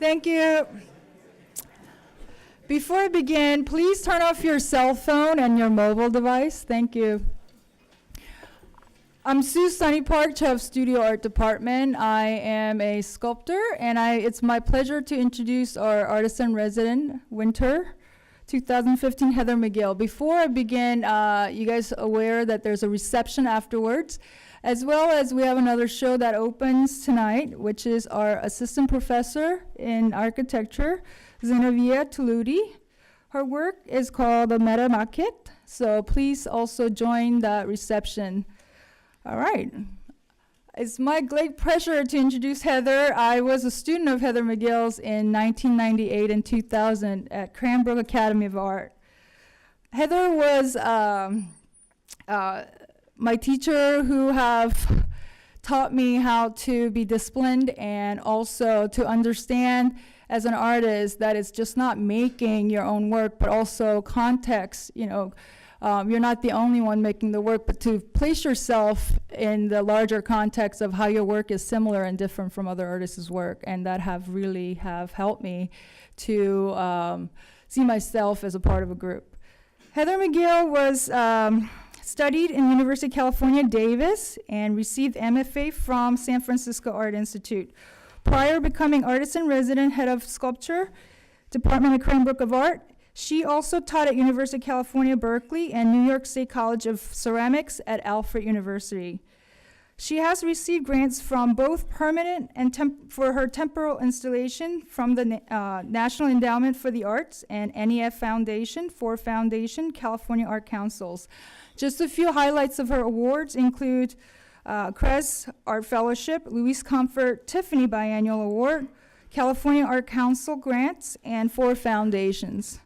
Thank you. Before I begin, please turn off your cell phone and your mobile device. Thank you. I'm Sue Sunny Park, Chair of Studio Art Department. I am a sculptor, and it's my pleasure to introduce our artisan resident, Winter 2015, Heather McGill. Before I begin, you guys aware that there's a reception afterwards, as well as we have another show that opens tonight, which is our assistant professor in architecture, Zenevia Tuludi. Her work is called the Meta Maquette, so please also join the reception. All right. It's my great pleasure to introduce Heather. I was a student of Heather McGill's in 1998 and 2000 at Cranbrook Academy of Art. Heather was my teacher who have taught me how to be disciplined and also to understand as an artist that it's just not making your own work, but also context, you're not the only one making the work, but to place yourself in the larger context of how your work is similar and different from other artists' work, and that really have helped me to see myself as a part of a group. Heather McGill was studied in University of California, Davis, and received MFA from San Francisco Art Institute. Prior to becoming artist-in-resident head of sculpture, Department of Cranbrook of Art, she also taught at University of California, Berkeley, and New York State College of Ceramics at Alfred University. She has received grants from both permanent and for her temporal installation from the National Endowment for the Arts and NEF Foundation, for Foundation, California Art Councils. Just a few highlights of her awards include CRES Art Fellowship, Louise Comfort Tiffany Biennial Award, California Art Council grants, and 4 foundations.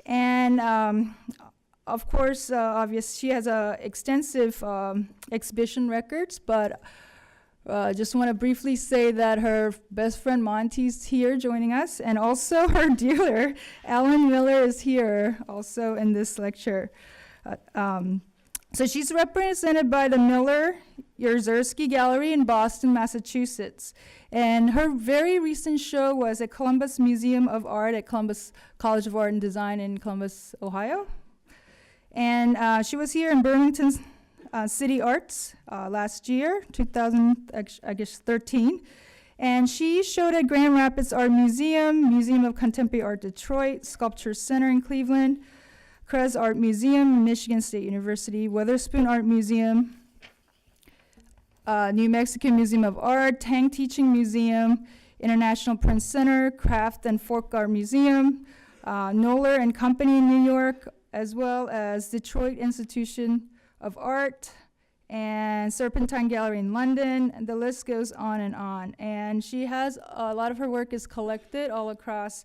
And of course, she has extensive exhibition records, but just want to briefly say that her best friend Monty's here joining us, and also her dealer, Alan Miller, is here also in this lecture. So she's represented by the Miller Yurzersky Gallery in Boston, Massachusetts. And her very recent show was at Columbus Museum of Art at Columbus College of Art and Design in Columbus, Ohio. And she was here in Burlington City Arts last year, 2013. And she showed at Grand Rapids Art Museum, Museum of Contemporary Art Detroit, Sculpture Center in Cleveland, CRES Art Museum, Michigan State University, Weatherspoon Art Museum, New Mexico Museum of Art, Tang Teaching Museum, International Print Center, Craft and Folk Art Museum, Noller and Company in New York, as well as Detroit Institution of Art, and Serpentine Gallery in London, and the list goes on. And she has a lot of her work is collected all across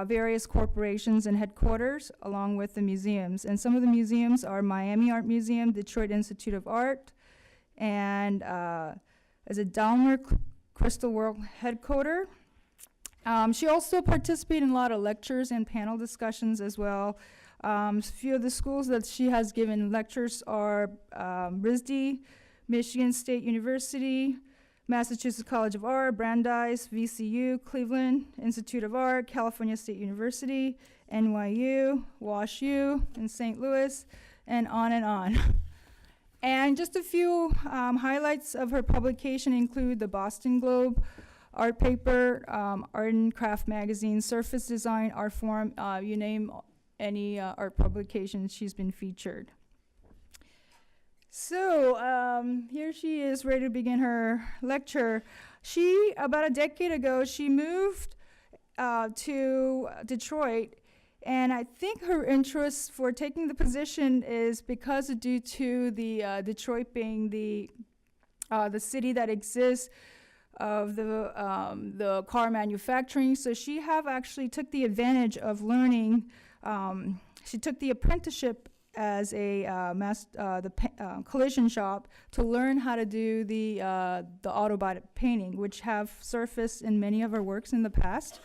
various corporations and headquarters, along with the museums. And some of the museums are Miami Art Museum, Detroit Institute of Art, and as a Dalmer Crystal World headquarter. She also participated in a lot of lectures and panel discussions as well. A few of the schools that she has given lectures are RISD, Michigan State University, Massachusetts College of Art, Brandeis, VCU, Cleveland Institute of Art, California State University, NYU, WashU in St. Louis, and on and on. And just a few highlights of her publication include the Boston Globe, Art Paper, Art and Craft Magazine, Surface Design, Art Forum, you name any art publication, she's been featured. So here she is ready to begin her lecture. About a decade ago, she moved to Detroit, and I think her interest for taking the position is because due to the Detroit being the city that exists of the car manufacturing. So she actually took the advantage of learning. She took the apprenticeship as a collision shop to learn how to do the auto body painting, which have surfaced in many of her works in the past.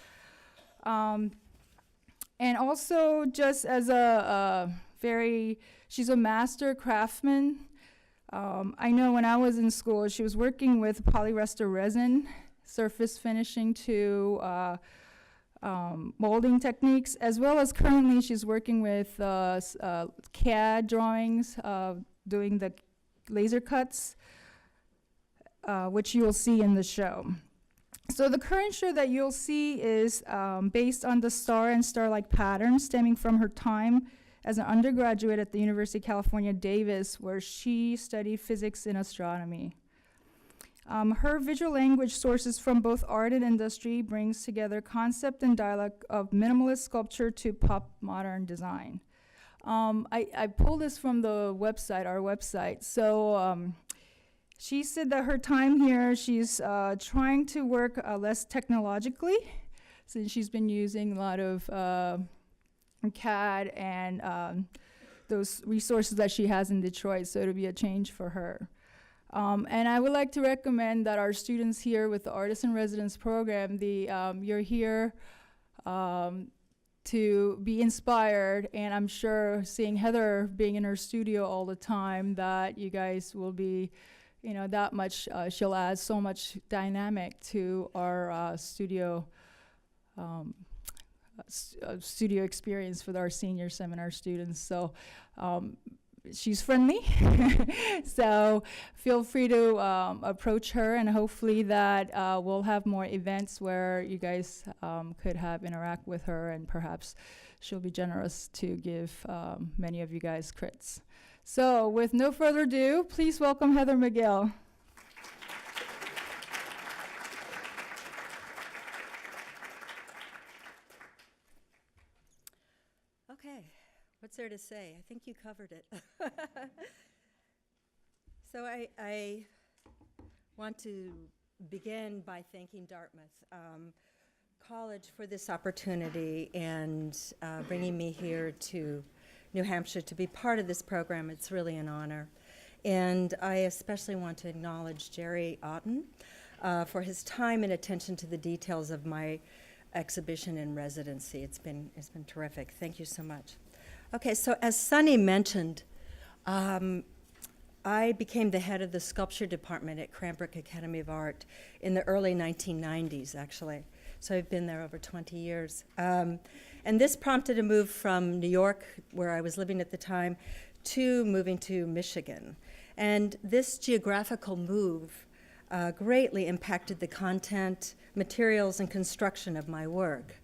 And also just as she's a master craftsman. I know when I was in school, she was working with polyester resin, surface finishing to molding techniques, as well as currently she's working with CAD drawings, doing the laser cuts, which you will see in the show. So the current show that you'll see is based on the star and star-like patterns stemming from her time as an undergraduate at the University of California, Davis, where she studied physics and astronomy. Her visual language sources from both art and industry brings together concept and dialogue of minimalist sculpture to pop modern design. I pulled this from the website, our website. So she said that her time here, she's trying to work less technologically, since she's been using a lot of CAD and those resources that she has in Detroit, so it'll be a change for her. And I would like to recommend that our students here with the Artist in Residence program, you're here to be inspired, and I'm sure seeing Heather being in her studio all the time, that you guys will be, you know, that much, she'll add so much dynamic to our studio studio experience with our senior seminar students. So she's friendly, so feel free to approach her, and hopefully that we'll have more events where you guys could interact with her, and perhaps she'll be generous to give many of you guys crits. So with no further ado, please welcome Heather McGill. Okay, what's there to say? I think you covered it. So I want to begin by thanking Dartmouth College for this opportunity and bringing me here to New Hampshire to be part of this program. It's really an honor. And I especially want to acknowledge Jerry Otten for his time and attention to the details of my exhibition and residency. It's been terrific. Thank you so much. Okay, so as Sunny mentioned, I became the head of the sculpture department at Cranbrook Academy of Art in the early 1990s, actually. So I've been there over 20 years. And this prompted a move from New York, where I was living at the time, to moving to Michigan. And this geographical move greatly impacted the content, materials, and construction of my work.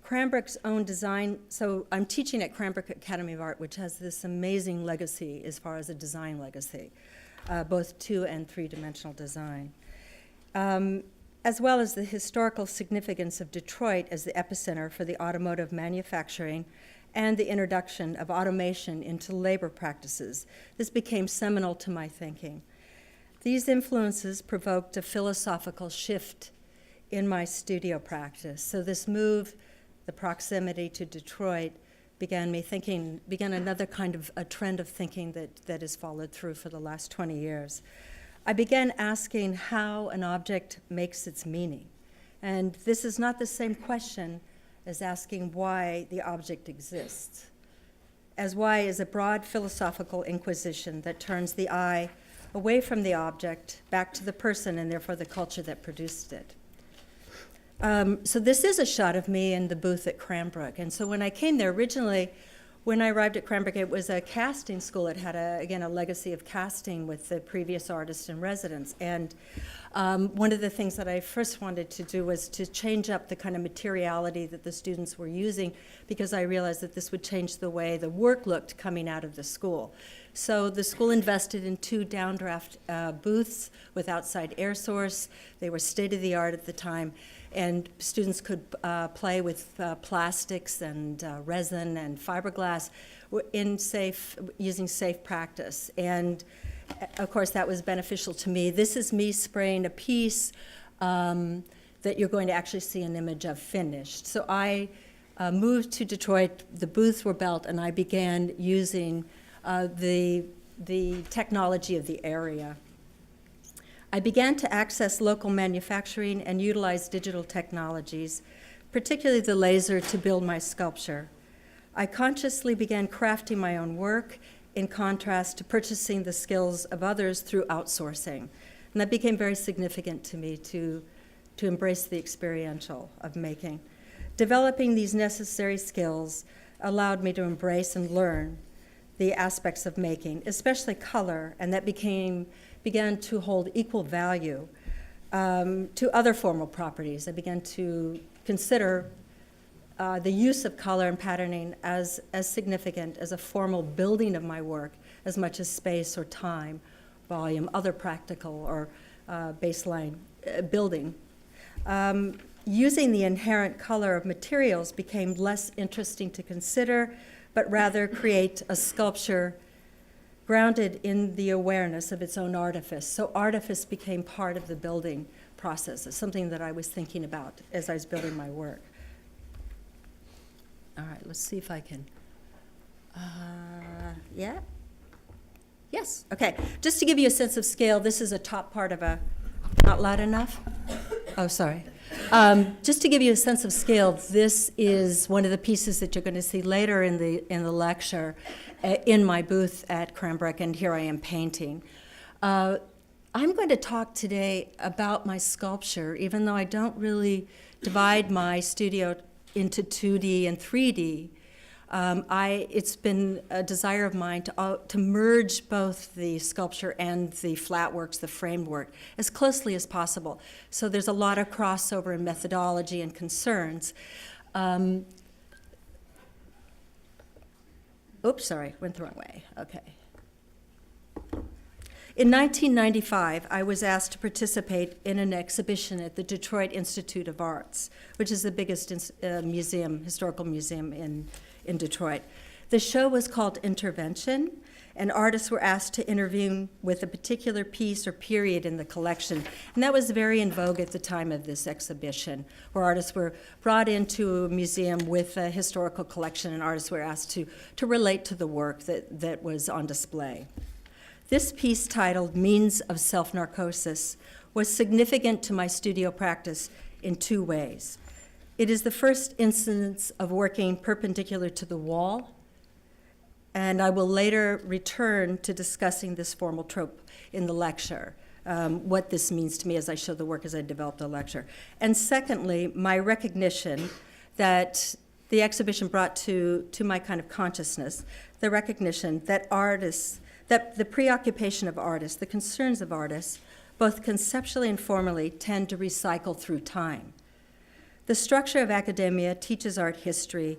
Cranbrook's own design, so I'm teaching at Cranbrook Academy of Art, which has this amazing legacy as far as a design legacy, both 2- and 3-dimensional design, as well as the historical significance of Detroit as the epicenter for the automotive manufacturing and the introduction of automation into labor practices. This became seminal to my thinking. These influences provoked a philosophical shift in my studio practice. So this move, the proximity to Detroit, began another kind of a trend of thinking that has followed through for the last 20 years. I began asking how an object makes its meaning. And this is not the same question as asking why the object exists, as why is a broad philosophical inquisition that turns the eye away from the object, back to the person, and therefore the culture that produced it. So this is a shot of me in the booth at Cranbrook. And so when I came there originally, when I arrived at Cranbrook, it was a casting school. It had, again, a legacy of casting with the previous artists in residence. And one of the things that I first wanted to do was to change up the kind of materiality that the students were using, because I realized that this would change the way the work looked coming out of the school. So the school invested in 2 downdraft booths with outside air source. They were state-of-the-art at the time, and students could play with plastics and resin and fiberglass using safe practice. And of course, that was beneficial to me. This is me spraying a piece that you're going to actually see an image of finished. So I moved to Detroit, the booths were built, and I began using the technology of the area. I began to access local manufacturing and utilize digital technologies, particularly the laser, to build my sculpture. I consciously began crafting my own work in contrast to purchasing the skills of others through outsourcing. And that became very significant to me, to to embrace the experiential of making. Developing these necessary skills allowed me to embrace and learn the aspects of making, especially color, and that began to hold equal value to other formal properties. I began to consider the use of color and patterning as significant as a formal building of my work as much as space or time, volume, other practical or baseline building. Using the inherent color of materials became less interesting to consider, but rather create a sculpture grounded in the awareness of its own artifice. So artifice became part of the building process. It's something that I was thinking about as I was building my work. All right, let's see if I can, yeah? Yes, okay. Just to give you a sense of scale, this is a top part of a, not loud enough? Oh, sorry. Just to give you a sense of scale, this is one of the pieces that you're going to see later in the lecture in my booth at Cranbrook, and here I am painting. I'm going to talk today about my sculpture, even though I don't really divide my studio into 2D and 3D. It's been a desire of mine to merge both the sculpture and the flat works, the framed work, as closely as possible. So there's a lot of crossover in methodology and concerns. Oops, sorry, went the wrong way. Okay. In 1995, I was asked to participate in an exhibition at the Detroit Institute of Arts, which is the biggest historical museum in Detroit. The show was called Intervention, and artists were asked to intervene with a particular piece or period in the collection. And that was very in vogue at the time of this exhibition, where artists were brought into a museum with a historical collection, and artists were asked to relate to the work that was on display. This piece, titled Means of Self-Narcosis, was significant to my studio practice in two ways. It is the first instance of working perpendicular to the wall, and I will later return to discussing this formal trope in the lecture, what this means to me as I show the work as I develop the lecture. And secondly, my recognition that the exhibition brought to my kind of consciousness, the recognition that that the preoccupation of artists, the concerns of artists, both conceptually and formally, tend to recycle through time. The structure of academia teaches art history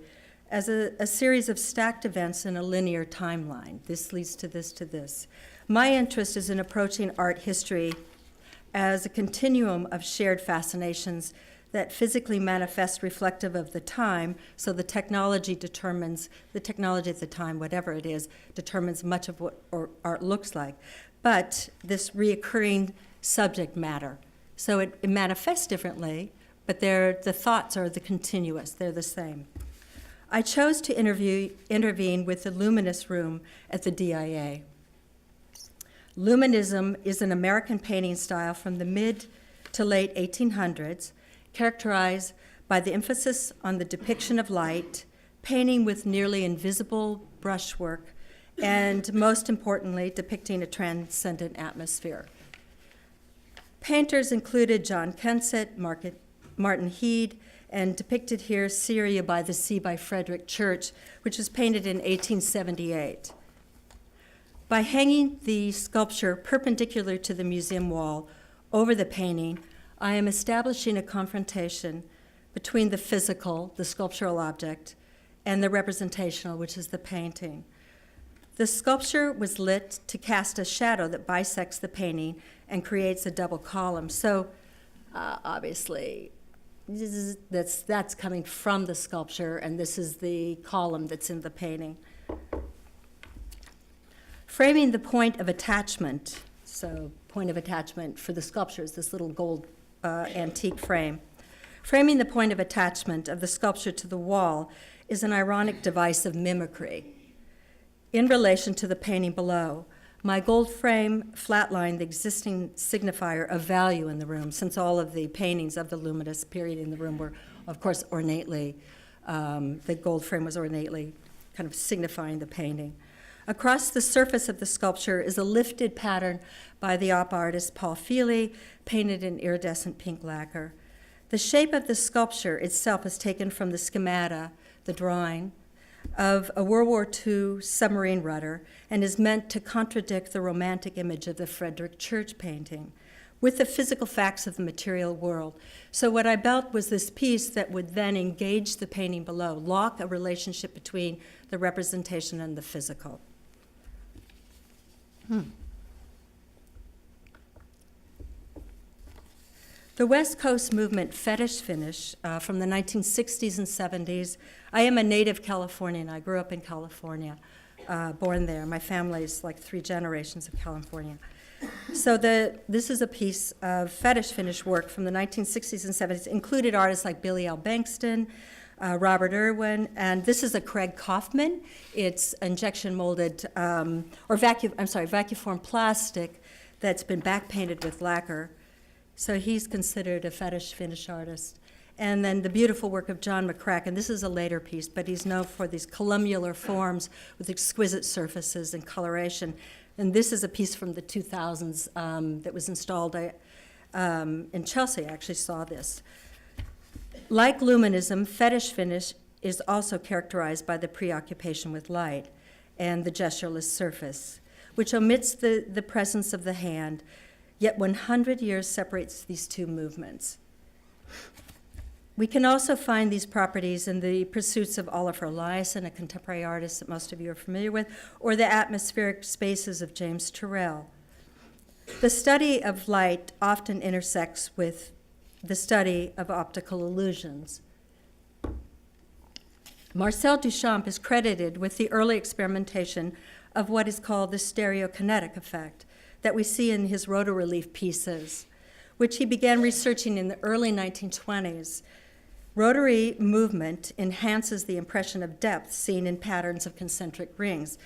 as a series of stacked events in a linear timeline. This leads to this, to this. My interest is in approaching art history as a continuum of shared fascinations that physically manifest reflective of the time, so the technology at the time, whatever it is, determines much of what art looks like. But this reoccurring subject matter. So it manifests differently, but the thoughts are the continuous, they're the same. I chose to intervene with the Luminous Room at the DIA. Luminism is an American painting style from the mid to late 1800s, characterized by the emphasis on the depiction of light, painting with nearly invisible brushwork, and most importantly, depicting a transcendent atmosphere. Painters included John Kensett, Martin Heed, and depicted here Syria by the Sea by Frederick Church, which was painted in 1878. By hanging the sculpture perpendicular to the museum wall over the painting, I am establishing a confrontation between the physical, the sculptural object, and the representational, which is the painting. The sculpture was lit to cast a shadow that bisects the painting and creates a double column. So obviously, that's coming from the sculpture, and this is the column that's in the painting. Framing the point of attachment, so point of attachment for the sculpture is this little gold antique frame. Framing the point of attachment of the sculpture to the wall is an ironic device of mimicry. In relation to the painting below, my gold frame flatlined the existing signifier of value in the room, since all of the paintings of the Luminous period in the room were, of course, ornately, the gold frame was ornately kind of signifying the painting. Across the surface of the sculpture is a lifted pattern by the op artist Paul Feely, painted in iridescent pink lacquer. The shape of the sculpture itself is taken from the schemata, the drawing, of a World War II submarine rudder and is meant to contradict the romantic image of the Frederick Church painting with the physical facts of the material world. So what I built was this piece that would then engage the painting below, lock a relationship between the representation and the physical. The West Coast movement fetish finish from the 1960s and 70s. I am a native Californian. I grew up in California, born there. My family's like 3 generations of California. So this is a piece of fetish finish work from the 1960s and 70s. Included artists like Billy L. Bankston, Robert Irwin, and this is a Craig Kaufman. It's injection molded, vacuum-formed plastic that's been back painted with lacquer. So he's considered a fetish finish artist. And then the beautiful work of John McCracken. This is a later piece, but he's known for these columnar forms with exquisite surfaces and coloration. And this is a piece from the 2000s that was installed in Chelsea. I actually saw this. Like luminism, fetish finish is also characterized by the preoccupation with light and the gestureless surface, which omits the presence of the hand, yet 100 years separates these two movements. We can also find these properties in the pursuits of Oliver Eliasson, a contemporary artist that most of you are familiar with, or the atmospheric spaces of James Turrell. The study of light often intersects with the study of optical illusions. Marcel Duchamp is credited with the early experimentation of what is called the stereokinetic effect that we see in his rotorelief pieces, which he began researching in the early 1920s. Rotary movement enhances the impression of depth seen in patterns of concentric rings.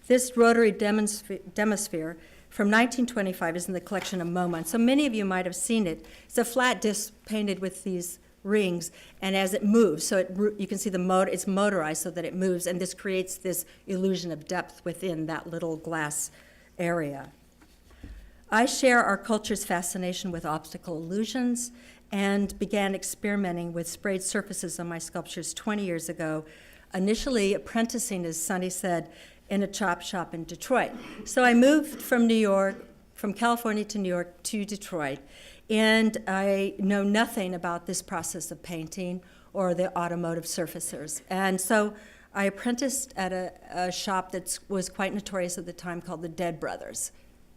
This rotary demosphere from 1925 is in the collection of MoMA. So many of you might have seen it. It's a flat disc painted with these rings, and as it moves, so you can see the motor, it's motorized so that it moves, and this creates this illusion of depth within that little glass area. I share our culture's fascination with optical illusions and began experimenting with sprayed surfaces on my sculptures 20 years ago, initially apprenticing, as Sunny said, in a chop shop in Detroit. So I moved from California to New York to Detroit, and I know nothing about this process of painting or the automotive surfacers. And so I apprenticed at a shop that was quite notorious at the time called the Dead Brothers.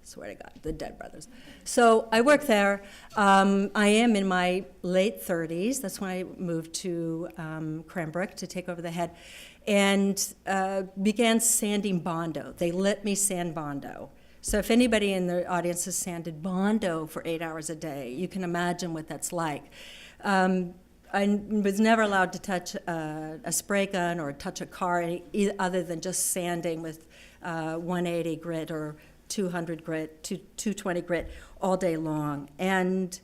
Swear to God, the Dead Brothers. So I worked there. I am in my late 30s. That's when I moved to Cranbrook to take over the head, and began sanding Bondo. They let me sand Bondo. So if anybody in the audience has sanded Bondo for 8 hours a day, you can imagine what that's like. I was never allowed to touch a spray gun or touch a car other than just sanding with 180 grit or 200 grit, 220 grit all day long. And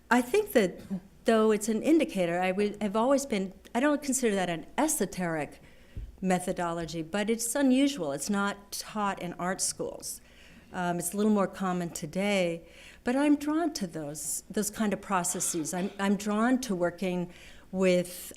I think that though it's an indicator, I've always been, I don't consider that an esoteric methodology, but it's unusual. It's not taught in art schools. It's a little more common today, but I'm drawn to those kind of processes. I'm drawn to working with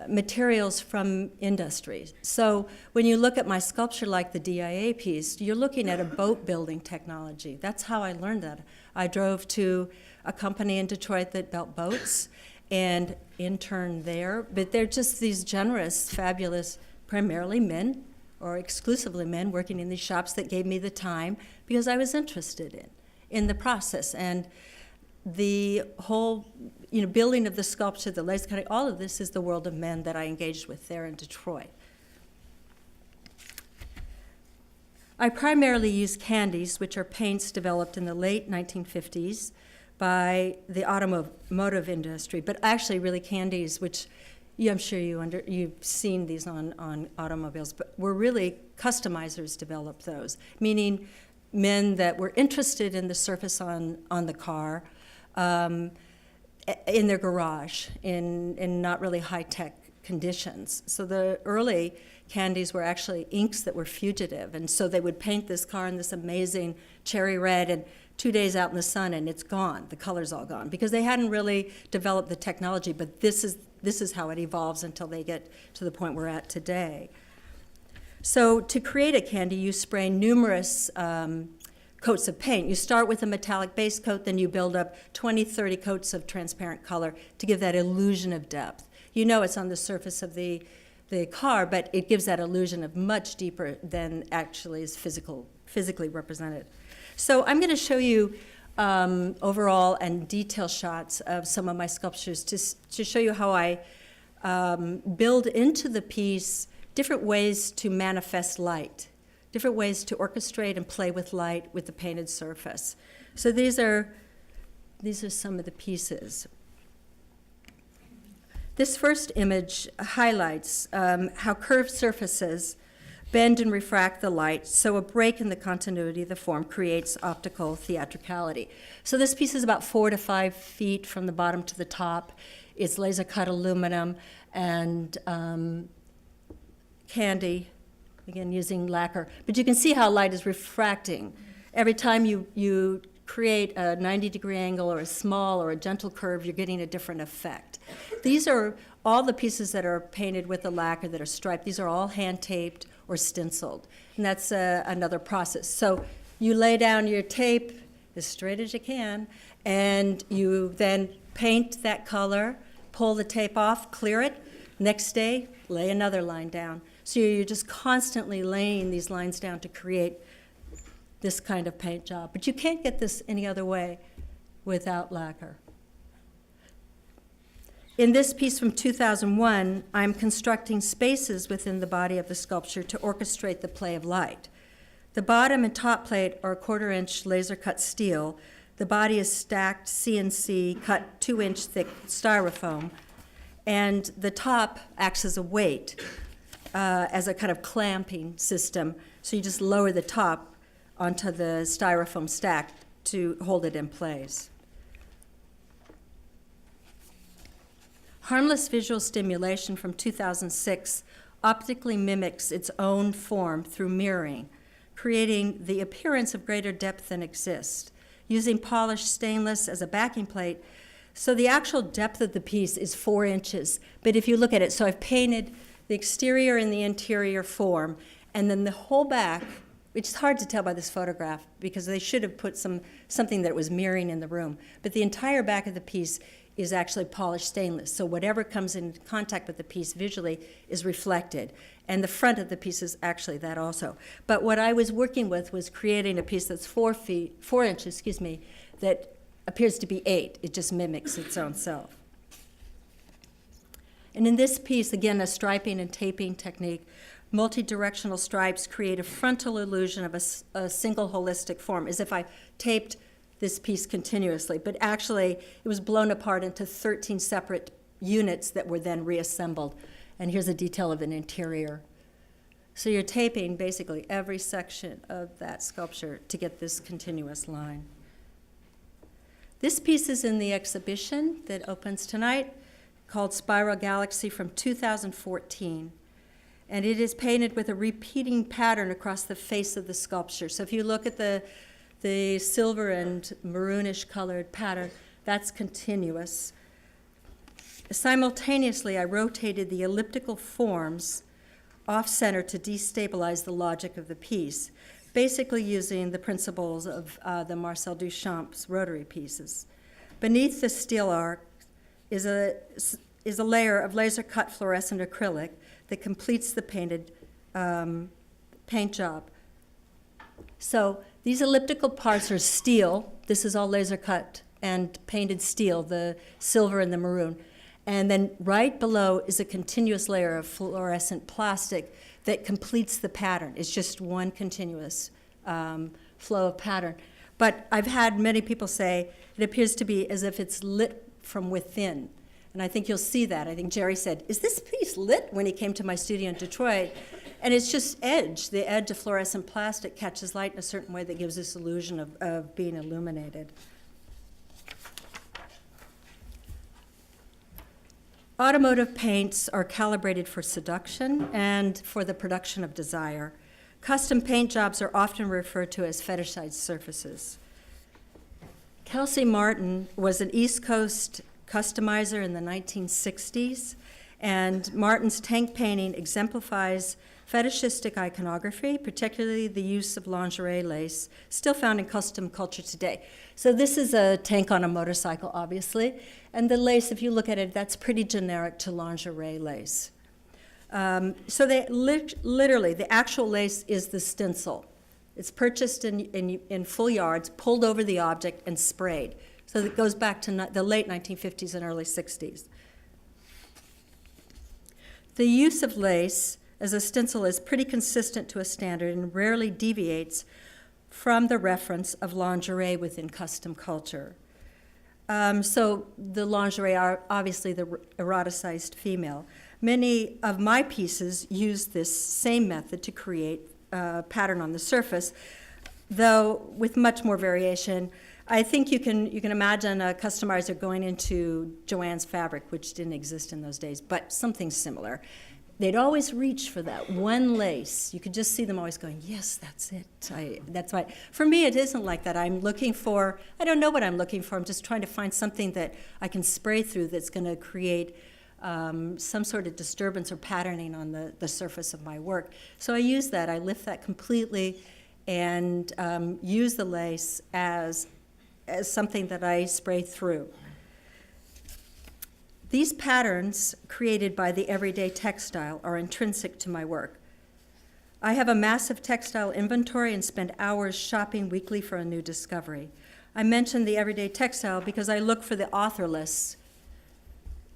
materials from industry. So when you look at my sculpture like the DIA piece, you're looking at a boat building technology. That's how I learned that. I drove to a company in Detroit that built boats and interned there, but they're just these generous, fabulous, primarily men or exclusively men working in these shops that gave me the time because I was interested in the process. And the whole building of the sculpture, the lace cutting, all of this is the world of men that I engaged with there in Detroit. I primarily use candies, which are paints developed in the late 1950s by the automotive industry, but actually really candies, which I'm sure you've seen these on automobiles, but were really customizers developed those, meaning men that were interested in the surface on the car, in their garage, in not really high-tech conditions. So the early candies were actually inks that were fugitive, and so they would paint this car in this amazing cherry red and 2 days out in the sun and it's gone, the color's all gone, because they hadn't really developed the technology, but this is how it evolves until they get to the point we're at today. So to create a candy, you spray numerous coats of paint. You start with a metallic base coat, then you build up 20, 30 coats of transparent color to give that illusion of depth. You know it's on the surface of the car, but it gives that illusion of much deeper than actually is physically represented. So I'm going to show you overall and detail shots of some of my sculptures to show you how I build into the piece different ways to manifest light, different ways to orchestrate and play with light with the painted surface. So these are some of the pieces. This first image highlights how curved surfaces bend and refract the light, so a break in the continuity of the form creates optical theatricality. So this piece is about 4 to 5 feet from the bottom to the top. It's laser cut aluminum and candy, again using lacquer. But you can see how light is refracting. Every time you create a 90-degree angle or a small or a gentle curve, you're getting a different effect. These are all the pieces that are painted with the lacquer that are striped. These are all hand-taped or stenciled, and that's another process. So you lay down your tape as straight as you can, and you then paint that color, pull the tape off, clear it. Next day, lay another line down. So you're just constantly laying these lines down to create this kind of paint job. But you can't get this any other way without lacquer. In this piece from 2001, I'm constructing spaces within the body of the sculpture to orchestrate the play of light. The bottom and top plate are 1/4-inch laser-cut steel. The body is stacked CNC, cut 2-inch thick styrofoam, and the top acts as a weight, as a kind of clamping system. So you just lower the top onto the styrofoam stack to hold it in place. Harmless visual stimulation from 2006 optically mimics its own form through mirroring, creating the appearance of greater depth than exists, using polished stainless as a backing plate. So the actual depth of the piece is 4 inches. But if you look at it, so I've painted the exterior and the interior form, and then the whole back, which is hard to tell by this photograph because they should have put something that was mirroring in the room. But the entire back of the piece is actually polished stainless. So whatever comes in contact with the piece visually is reflected. And the front of the piece is actually that also. But what I was working with was creating a piece that's 4 inches, that appears to be 8. It just mimics its own self. And in this piece, again, a striping and taping technique, multi-directional stripes create a frontal illusion of a single holistic form, as if I taped this piece continuously, but actually it was blown apart into 13 separate units that were then reassembled. And here's a detail of an interior. So you're taping basically every section of that sculpture to get this continuous line. This piece is in the exhibition that opens tonight called Spiral Galaxy from 2014. And it is painted with a repeating pattern across the face of the sculpture. So if you look at the silver and maroonish colored pattern, that's continuous. Simultaneously, I rotated the elliptical forms off-center to destabilize the logic of the piece, basically using the principles of the Marcel Duchamp's rotary pieces. Beneath the steel arc is a layer of laser-cut fluorescent acrylic that completes the painted paint job. So these elliptical parts are steel. This is all laser cut and painted steel, the silver and the maroon. And then right below is a continuous layer of fluorescent plastic that completes the pattern. It's just one continuous flow of pattern. But I've had many people say it appears to be as if it's lit from within. And I think you'll see that. I think Jerry said, "Is this piece lit?" when he came to my studio in Detroit. And it's just edge. The edge of fluorescent plastic catches light in a certain way that gives this illusion of being illuminated. Automotive paints are calibrated for seduction and for the production of desire. Custom paint jobs are often referred to as fetishized surfaces. Kelsey Martin was an East Coast customizer in the 1960s, and Martin's tank painting exemplifies fetishistic iconography, particularly the use of lingerie lace, still found in custom culture today. So this is a tank on a motorcycle, obviously, and the lace, if you look at it, that's pretty generic to lingerie lace. So they literally, the actual lace is the stencil. It's purchased in full yards, pulled over the object, and sprayed. So it goes back to the late 1950s and early 60s. The use of lace as a stencil is pretty consistent to a standard and rarely deviates from the reference of lingerie within custom culture. So the lingerie are obviously the eroticized female. Many of my pieces use this same method to create a pattern on the surface, though with much more variation. I think you can imagine a customizer going into Joann's fabric, which didn't exist in those days, but something similar. They'd always reach for that one lace. You could just see them always going, yes, that's it. That's right. For me, it isn't like that. I'm looking for, I don't know what I'm looking for. I'm just trying to find something that I can spray through that's going to create some sort of disturbance or patterning on the surface of my work. So I use that. I lift that completely and use the lace as something that I spray through. These patterns created by the everyday textile are intrinsic to my work. I have a massive textile inventory and spend hours shopping weekly for a new discovery. I mentioned the everyday textile because I look for the authorless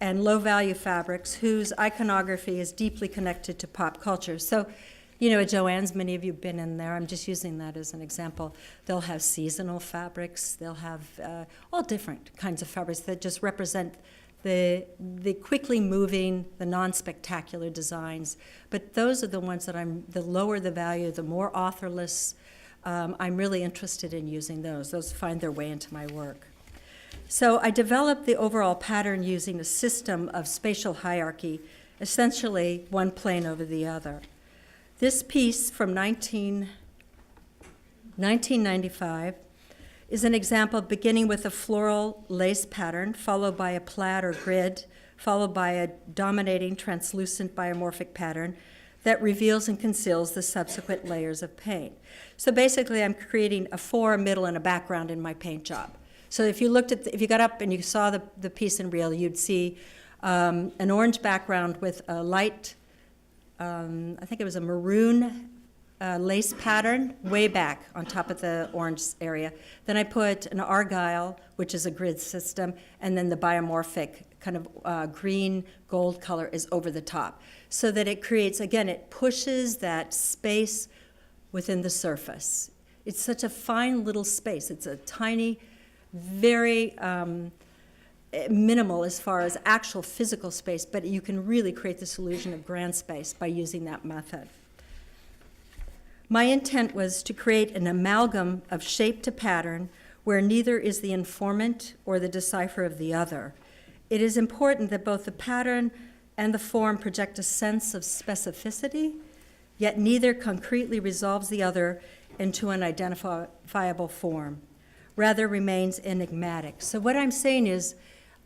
and low-value fabrics whose iconography is deeply connected to pop culture. So, you know, at Joann's, many of you have been in there. I'm just using that as an example. They'll have seasonal fabrics. They'll have all different kinds of fabrics that just represent the quickly moving, the non-spectacular designs. But those are the ones that the lower the value, the more authorless, I'm really interested in using those. Those find their way into my work. So I developed the overall pattern using a system of spatial hierarchy, essentially one plane over the other. This piece from 1995 is an example beginning with a floral lace pattern, followed by a plaid or grid, followed by a dominating translucent biomorphic pattern that reveals and conceals the subsequent layers of paint. So basically, I'm creating a fore, a middle, and a background in my paint job. So if you looked at, if you got up and you saw the piece in real, you'd see an orange background with a light, I think it was a maroon lace pattern way back on top of the orange area. Then I put an argyle, which is a grid system, and then the biomorphic kind of green gold color is over the top. So that it creates, again, it pushes that space within the surface. It's such a fine little space. It's a tiny, very minimal as far as actual physical space, but you can really create this illusion of grand space by using that method. My intent was to create an amalgam of shape to pattern where neither is the informant or the decipher of the other. It is important that both the pattern and the form project a sense of specificity, yet neither concretely resolves the other into an identifiable form, rather remains enigmatic. So what I'm saying is,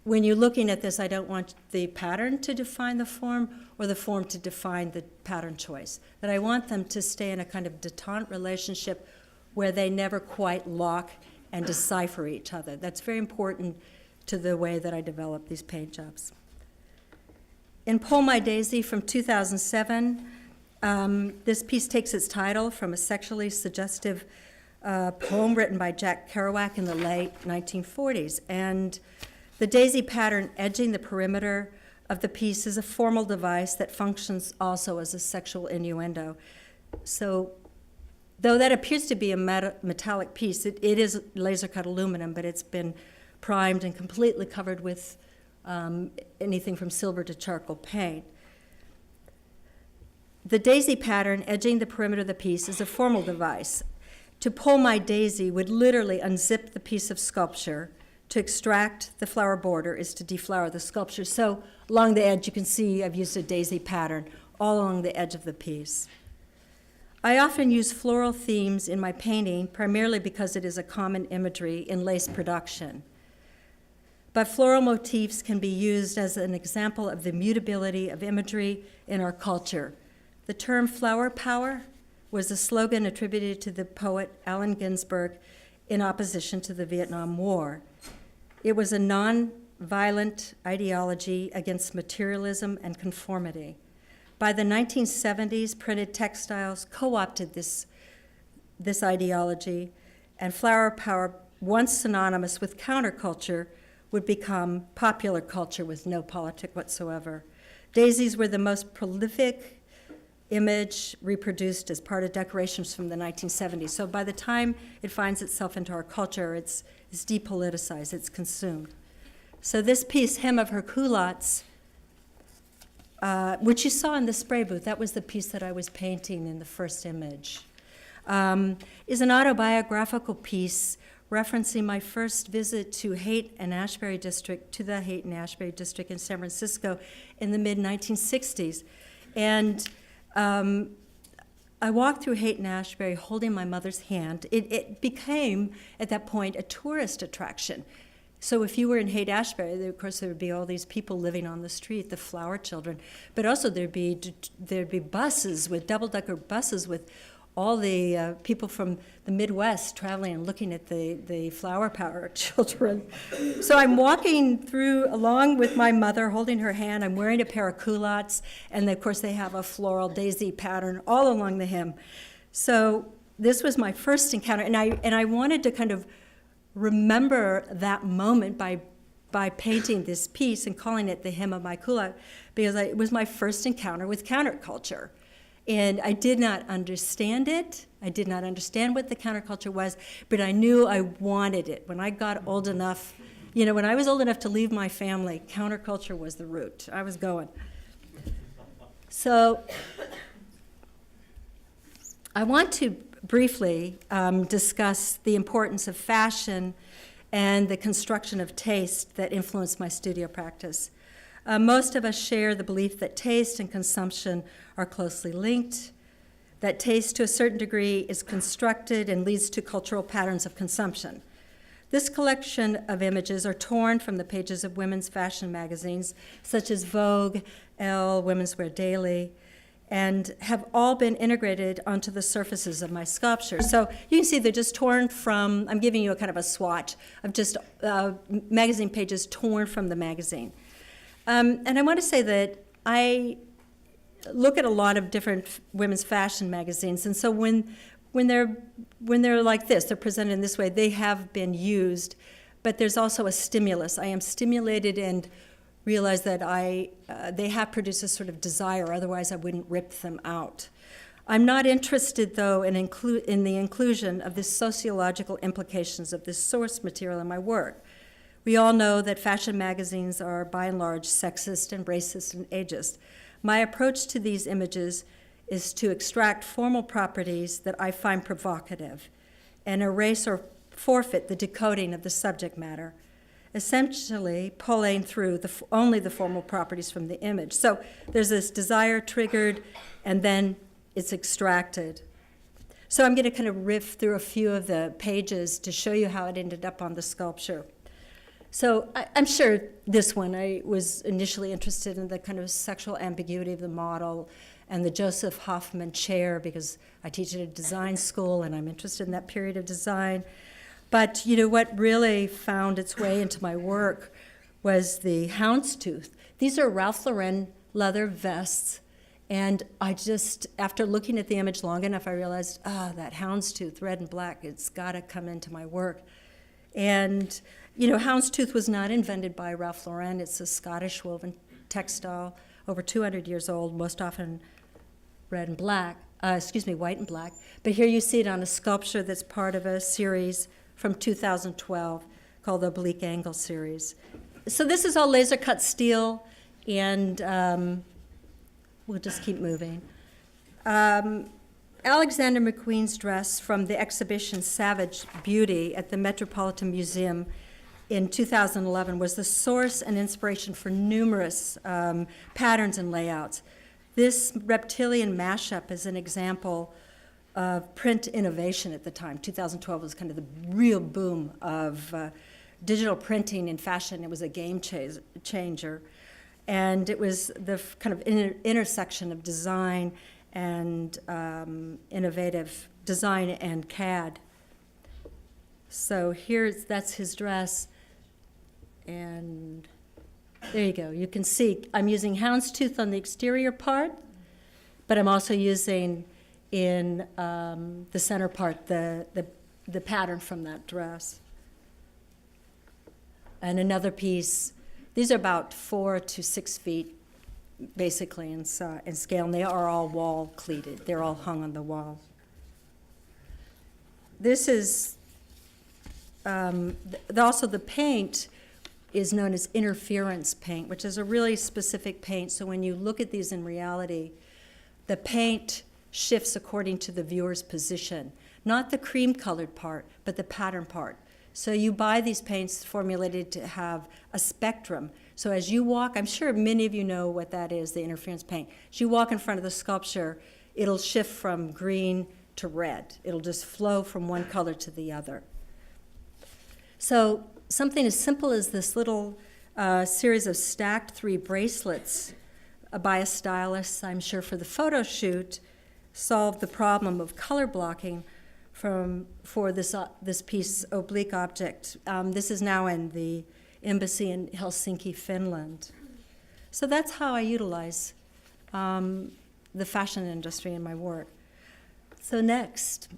when you're looking at this, I don't want the pattern to define the form or the form to define the pattern choice. That I want them to stay in a kind of detente relationship where they never quite lock and decipher each other. That's very important to the way that I develop these paint jobs. In Pull My Daisy from 2007, this piece takes its title from a sexually suggestive poem written by Jack Kerouac in the late 1940s. And the daisy pattern edging the perimeter of the piece is a formal device that functions also as a sexual innuendo. So, though that appears to be a metallic piece, it is laser-cut aluminum, but it's been primed and completely covered with anything from silver to charcoal paint. The daisy pattern edging the perimeter of the piece is a formal device. To pull my daisy would literally unzip the piece of sculpture. To extract the flower border is to deflower the sculpture. So along the edge, you can see I've used a daisy pattern all along the edge of the piece. I often use floral themes in my painting, primarily because it is a common imagery in lace production. But floral motifs can be used as an example of the mutability of imagery in our culture. The term flower power was a slogan attributed to the poet Allen Ginsberg in opposition to the Vietnam War. It was a non-violent ideology against materialism and conformity. By the 1970s, printed textiles co-opted this ideology, and flower power, once synonymous with counterculture, would become popular culture with no politic whatsoever. Daisies were the most prolific image reproduced as part of decorations from the 1970s. So by the time it finds itself into our culture, it's depoliticized, it's consumed. So this piece, Hem of Her Culottes, which you saw in the spray booth, that was the piece that I was painting in the first image, is an autobiographical piece referencing my first visit to the Haight and Ashbury District in San Francisco in the mid-1960s. And I walked through Haight and Ashbury holding my mother's hand. It became, at that point, a tourist attraction. So if you were in Haight Ashbury, of course, there would be all these people living on the street, the flower children. But also there'd be buses, with double-decker buses with all the people from the Midwest traveling and looking at the flower power children. So I'm walking through along with my mother, holding her hand. I'm wearing a pair of culottes, and of course they have a floral daisy pattern all along the hem. So this was my first encounter, and I wanted to kind of remember that moment by painting this piece and calling it the hem of my culotte, because it was my first encounter with counterculture. And I did not understand it. I did not understand what the counterculture was, but I knew I wanted it. When I got old enough, when I was old enough to leave my family, counterculture was the route. I was going. So I want to briefly discuss the importance of fashion and the construction of taste that influenced my studio practice. Most of us share the belief that taste and consumption are closely linked, that taste to a certain degree is constructed and leads to cultural patterns of consumption. This collection of images are torn from the pages of women's fashion magazines, such as Vogue, Elle, Women's Wear Daily, and have all been integrated onto the surfaces of my sculpture. So you can see they're just torn from, I'm giving you a kind of a swatch of just magazine pages torn from the magazine. And I want to say that I look at a lot of different women's fashion magazines, and so when they're like this, they're presented in this way, they have been used, but there's also a stimulus. I am stimulated and realize that they have produced a sort of desire, otherwise I wouldn't rip them out. I'm not interested, though, in the inclusion of the sociological implications of this source material in my work. We all know that fashion magazines are, by and large, sexist and racist and ageist. My approach to these images is to extract formal properties that I find provocative and erase or forfeit the decoding of the subject matter, essentially pulling through only the formal properties from the image. So there's this desire triggered, and then it's extracted. So I'm going to kind of riff through a few of the pages to show you how it ended up on the sculpture. So I'm sure this one, I was initially interested in the kind of sexual ambiguity of the model and the Joseph Hoffman chair, because I teach at a design school and I'm interested in that period of design. But what really found its way into my work was the houndstooth. These are Ralph Lauren leather vests, and I just, after looking at the image long enough, I realized, that houndstooth, red and black, it's gotta come into my work. And houndstooth was not invented by Ralph Lauren. It's a Scottish woven textile, over 200 years old, most often white and black. But here you see it on a sculpture that's part of a series from 2012 called the Oblique Angle series. So this is all laser cut steel, and we'll just keep moving. Alexander McQueen's dress from the exhibition Savage Beauty at the Metropolitan Museum in 2011 was the source and inspiration for numerous patterns and layouts. This reptilian mashup is an example of print innovation at the time. 2012 was kind of the real boom of digital printing in fashion. It was a game changer. And it was the kind of intersection of design and innovative design and CAD. So that's his dress. And there you go. You can see I'm using houndstooth on the exterior part, but I'm also using in the center part the pattern from that dress. And another piece, these are about 4 to 6 feet, basically, in scale, and they are all wall cleated. They're all hung on the wall. This is, also the paint is known as interference paint, which is a really specific paint. So when you look at these in reality, the paint shifts according to the viewer's position, not the cream-colored part, but the pattern part. So you buy these paints formulated to have a spectrum. So as you walk, I'm sure many of you know what that is, the interference paint. As you walk in front of the sculpture, it'll shift from green to red. It'll just flow from one color to the other. So something as simple as this little series of stacked 3 bracelets by a stylist, I'm sure for the photo shoot, solved the problem of color blocking for this piece oblique object. This is now in the embassy in Helsinki, Finland. So that's how I utilize the fashion industry in my work. So next,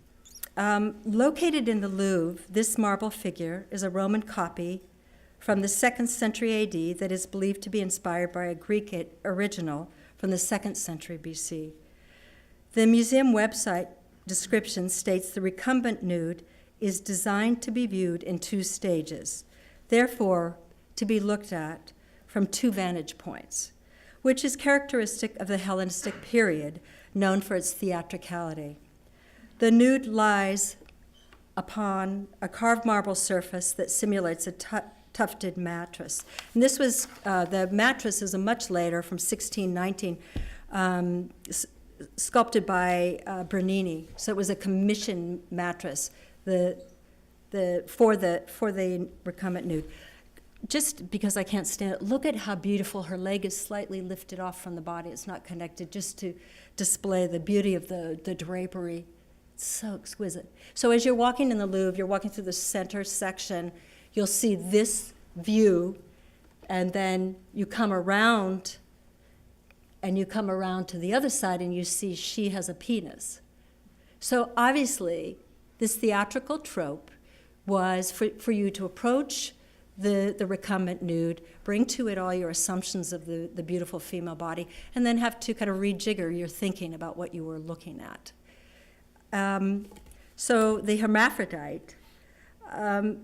located in the Louvre, this marble figure is a Roman copy from the 2nd century AD that is believed to be inspired by a Greek original from the 2nd century BC. The museum website description states the recumbent nude is designed to be viewed in 2 stages, therefore to be looked at from 2 vantage points, which is characteristic of the Hellenistic period, known for its theatricality. The nude lies upon a carved marble surface that simulates a tufted mattress. And this was, the mattress is a much later, from 1619, sculpted by Bernini. So it was a commissioned mattress for the recumbent nude. Just because I can't stand it, look at how beautiful her leg is slightly lifted off from the body. It's not connected, just to display the beauty of the drapery. It's so exquisite. So as you're walking in the Louvre, you're walking through the center section, you'll see this view, and then you come around, and you come around to the other side, and you see she has a penis. So obviously, this theatrical trope was for you to approach the recumbent nude, bring to it all your assumptions of the beautiful female body, and then have to kind of rejigger your thinking about what you were looking at. So the hermaphrodite, I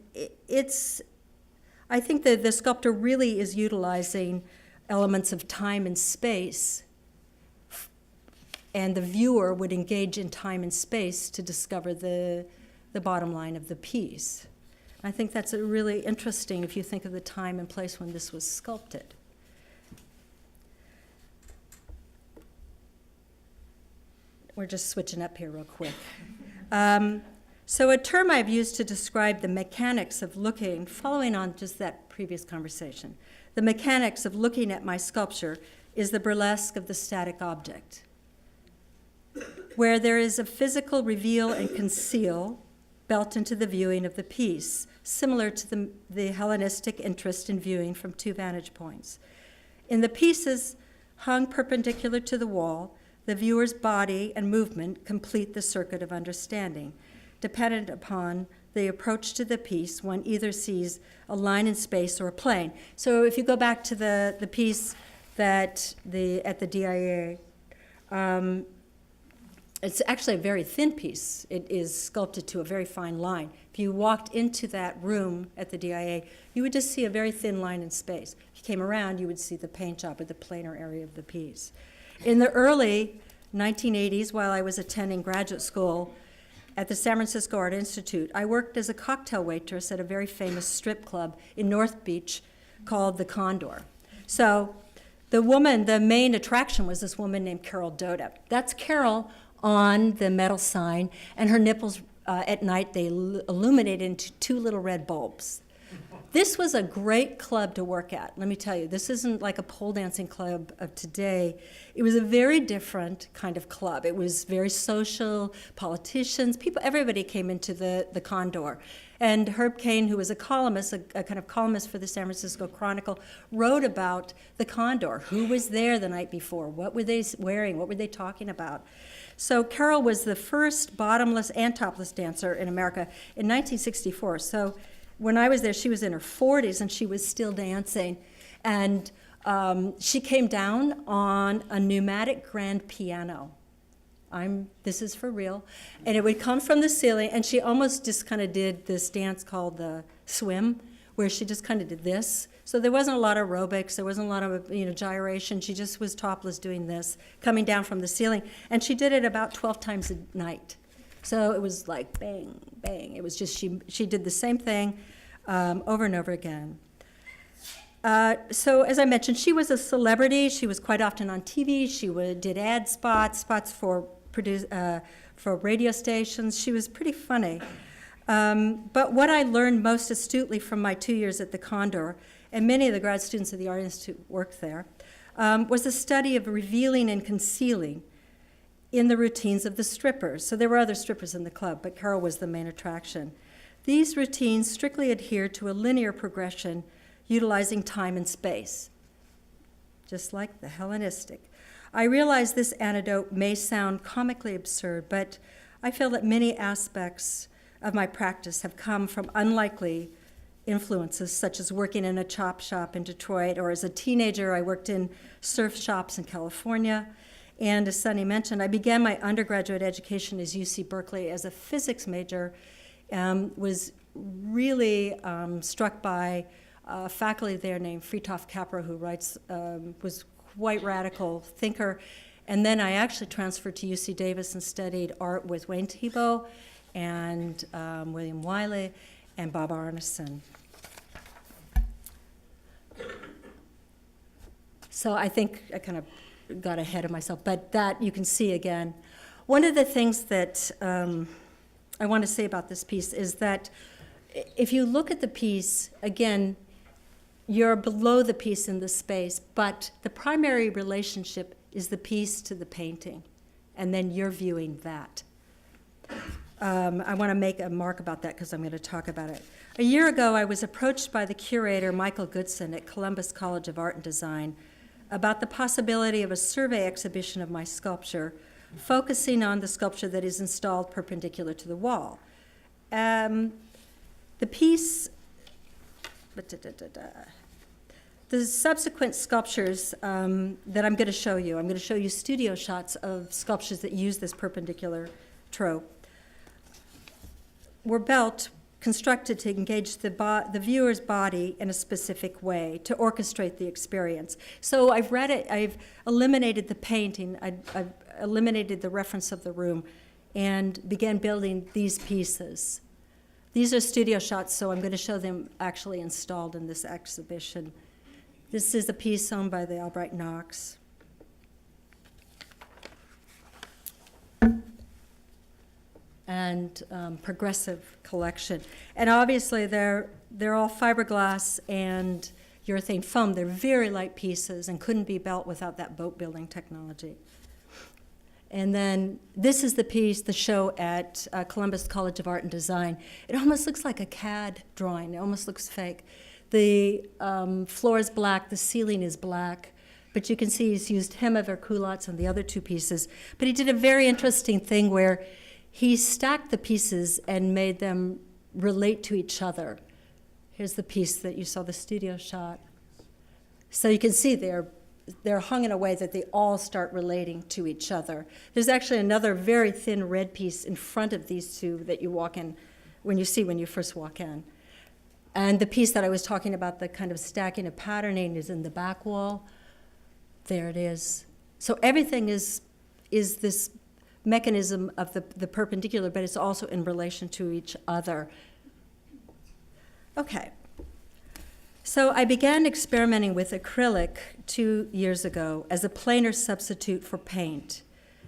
think that the sculptor really is utilizing elements of time and space, and the viewer would engage in time and space to discover the bottom line of the piece. I think that's really interesting if you think of the time and place when this was sculpted. We're just switching up here real quick. So a term I've used to describe the mechanics of looking, following on just that previous conversation, the mechanics of looking at my sculpture is the burlesque of the static object, where there is a physical reveal and conceal built into the viewing of the piece, similar to the Hellenistic interest in viewing from 2 vantage points. In the pieces hung perpendicular to the wall, the viewer's body and movement complete the circuit of understanding. Dependent upon the approach to the piece, one either sees a line in space or a plane. So if you go back to the piece at the DIA, it's actually a very thin piece. It is sculpted to a very fine line. If you walked into that room at the DIA, you would just see a very thin line in space. If you came around, you would see the paint job or the planar area of the piece. In the early 1980s, while I was attending graduate school at the San Francisco Art Institute, I worked as a cocktail waitress at a very famous strip club in North Beach called the Condor. So the main attraction was this woman named Carol Doda. That's Carol on the metal sign, and her nipples at night, they illuminated into two little red bulbs. This was a great club to work at, let me tell you. This isn't like a pole dancing club of today. It was a very different kind of club. It was very social, politicians, people, everybody came into the Condor. And Herb Cain, who was a columnist, a kind of columnist for the San Francisco Chronicle, wrote about the Condor. Who was there the night before? What were they wearing? What were they talking about? So Carol was the first bottomless and topless dancer in America in 1964. So when I was there, she was in her 40s, and she was still dancing. And she came down on a pneumatic grand piano. This is for real. And it would come from the ceiling, and she almost just kind of did this dance called the swim, where she just kind of did this. So there wasn't a lot of aerobics, there wasn't a lot of gyration. She just was topless doing this, coming down from the ceiling. And she did it about 12 times a night. So it was like bang, bang. It was just, she did the same thing over and over again. So as I mentioned, she was a celebrity. She was quite often on TV. She did ad spots for radio stations. She was pretty funny. But what I learned most astutely from my 2 years at the Condor, and many of the grad students of the Art Institute worked there, was the study of revealing and concealing in the routines of the strippers. So there were other strippers in the club, but Carol was the main attraction. These routines strictly adhered to a linear progression utilizing time and space, just like the Hellenistic. I realize this anecdote may sound comically absurd, but I feel that many aspects of my practice have come from unlikely influences, such as working in a chop shop in Detroit, or as a teenager, I worked in surf shops in California. And as Sunny mentioned, I began my undergraduate education at UC Berkeley as a physics major, was really struck by a faculty there named Fritjof Capra, who was quite radical thinker. And then I actually transferred to UC Davis and studied art with Wayne Thiebaud and William Wiley and Bob Arneson. So I think I kind of got ahead of myself, but that you can see again. One of the things that I want to say about this piece is that if you look at the piece, again, you're below the piece in the space, but the primary relationship is the piece to the painting, and then you're viewing that. I want to make a mark about that because I'm going to talk about it. A year ago, I was approached by the curator, Michael Goodson, at Columbus College of Art and Design about the possibility of a survey exhibition of my sculpture, focusing on the sculpture that is installed perpendicular to the wall. The piece, the subsequent sculptures that I'm going to show you studio shots of sculptures that use this perpendicular trope, were constructed to engage the viewer's body in a specific way, to orchestrate the experience. So I've eliminated the painting, I've eliminated the reference of the room, and began building these pieces. These are studio shots, so I'm going to show them actually installed in this exhibition. This is a piece owned by the Albright Knox. And progressive collection. And obviously they're all fiberglass and urethane foam. They're very light pieces and couldn't be built without that boat building technology. And then this is the piece, the show at Columbus College of Art and Design. It almost looks like a CAD drawing. It almost looks fake. The floor is black, the ceiling is black, but you can see he's used hemiver culottes on the other two pieces. But he did a very interesting thing where he stacked the pieces and made them relate to each other. Here's the piece that you saw, the studio shot. So you can see they're hung in a way that they all start relating to each other. There's actually another very thin red piece in front of these two that you walk in, when you first walk in. And the piece that I was talking about, the kind of stacking of patterning, is in the back wall. There it is. So everything is this mechanism of the perpendicular, but it's also in relation to each other. Okay. So I began experimenting with acrylic 2 years ago as a planar substitute for paint,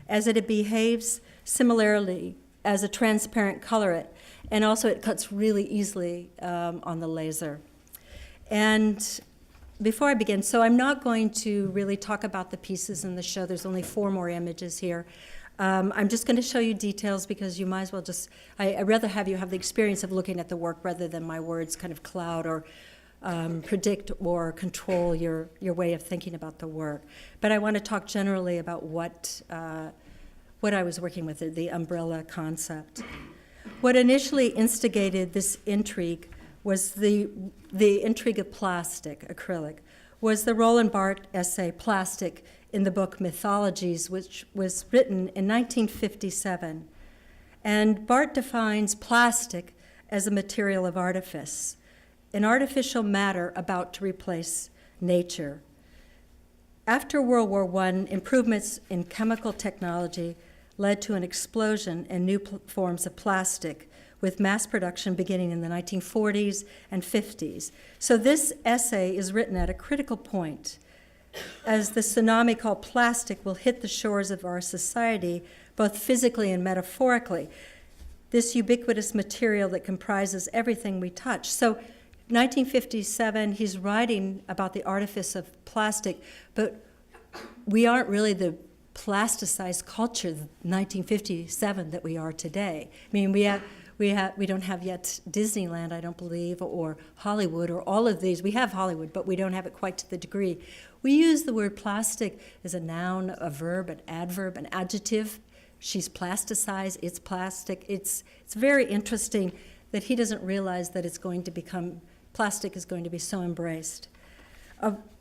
as it behaves Similarly, as a transparent colorant, and also it cuts really easily on the laser. And before I begin, so I'm not going to really talk about the pieces in the show. There's only 4 more images here. I'm just going to show you details because you might as well just, I'd rather have you have the experience of looking at the work rather than my words kind of cloud or predict or control your way of thinking about the work. But I want to talk generally about what I was working with, the umbrella concept. What initially instigated this intrigue was the intrigue of plastic, acrylic, was the Roland Barthes essay, Plastic, in the book Mythologies, which was written in 1957. And Barthes defines plastic as a material of artifice, an artificial matter about to replace nature. After World War I, improvements in chemical technology led to an explosion in new forms of plastic, with mass production beginning in the 1940s and 50s. So this essay is written at a critical point, as the tsunami called plastic will hit the shores of our society, both physically and metaphorically, this ubiquitous material that comprises everything we touch. So 1957, he's writing about the artifice of plastic, but we aren't really the plasticized culture, 1957, that we are today. I mean, we don't have yet Disneyland, I don't believe, or Hollywood, or all of these. We have Hollywood, but we don't have it quite to the degree. We use the word plastic as a noun, a verb, an adverb, an adjective. She's plasticized, it's plastic. It's very interesting that he doesn't realize that it's going to become, plastic is going to be so embraced.